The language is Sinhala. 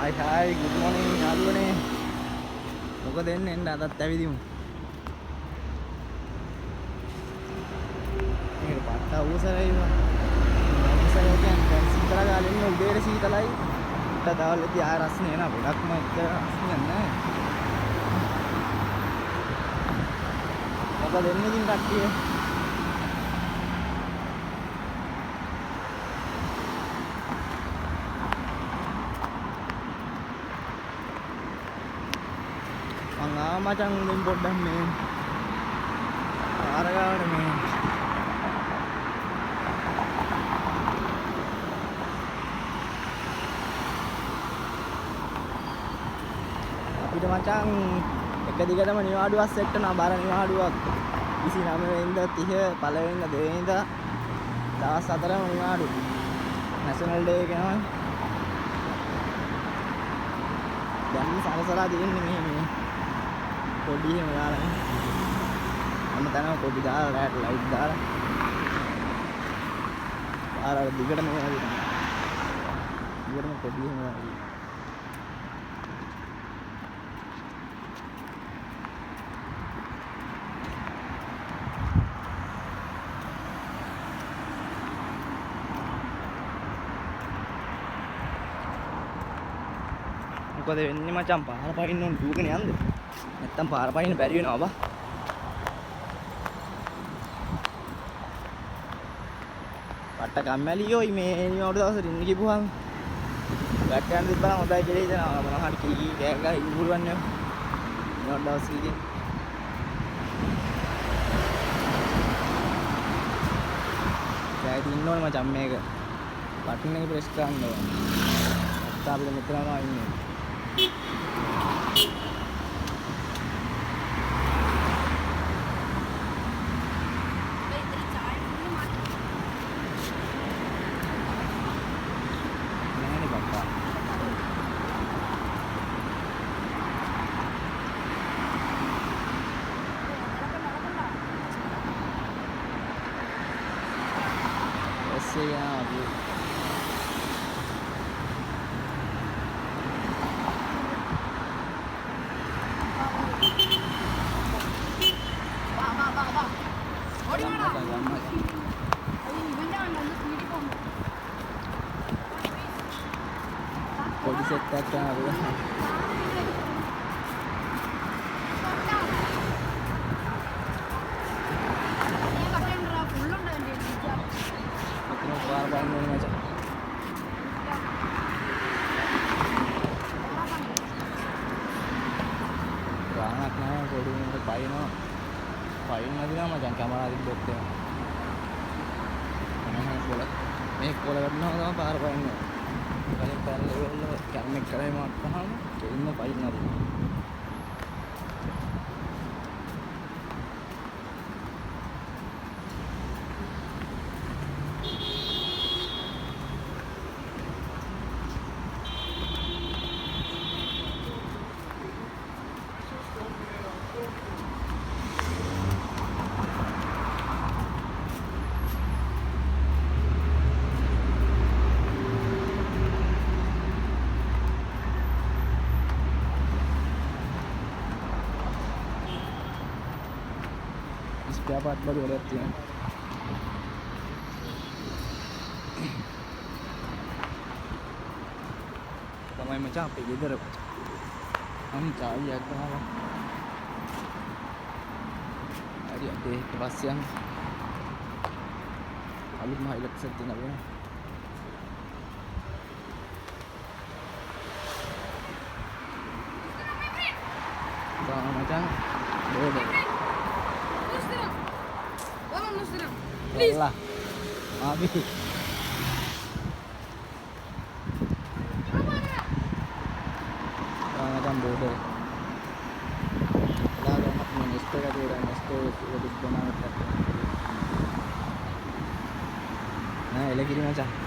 Hai, good morning යාළුවනේ. මොකද එන්න අදත් ඇවිදිමු. මේක පට්ට අවුසරයි වා. අවුසරය කියන්නේ දැන් සීතල කාලේ ඉන්න උදේට සීතලයි. දවල්දී ආය රස්නේ එනවා. ගොඩක්ම එච්චර රස්නේ නැහැ. මොකද එන්නේ ඉතින් කට්ටිය. macam limpot dah main harga main tapi dah macam එක දිගටම නිවාඩුවක් සෙට් කරනවා බාර නිවාඩුවක් 29 වෙනිදා 30 පළවෙනිදා දෙවෙනිදා දවස් 4ම නිවාඩු නැෂනල් ඩේ එක යනවා දැන් සරසලා දෙන්නේ මේ කොඩි එහෙම දාලා අන්න තනම කොඩි දාලා රෑට ලයිට් දාලා ආර දිගටම යනවා දිගටම කොඩි එහෙම දාලා මොකද වෙන්නේ මචං පාර පයින්න ඕන දුවගෙන යන්න නැත්තම් පාර පයින්න බැරි වෙනවා බා පට්ට කම්මැලියෝයි මේ නිවුඩ දවසට ඉන්න කිව්වහම බැක් යන්න තිබ්බනම් හොඳයි කියලා හිතනවා මොනවා හරි කී කෑ ගහ ඉන්න පුළුවන් නේ නිවුඩ දවස් කීදී දැන් ඉන්න ඕනේ මචං මේක බටන් එක ප්‍රෙස් කරන්න ඕනේ නැත්නම් අපිට මෙතනම ඉන්නේ Kodi set එකක් කරනවා ගානක් නැහැ පොඩි උන්ට පයින්නවා පයින් නැතිනම් මචං කැමරා දිබ්බොත් එනවා මේ කොල ගන්නවා තමයි පාර පයින්නේ කලින් පාර ලෙවල් එක කැමෙක් කරේ මාත්තාම දෙන්න පයින් නැති spare part baru ada tiang. Tamai macam apa gitu deh. Am cari aku apa? Ada kelas yang alif mah ilak setting apa? Tamai macam boleh. Please. Lah. Abi. Macam bodoh. Lalu nak menyesal ada orang menyesal sudah dibenar. Nah, lagi ni macam.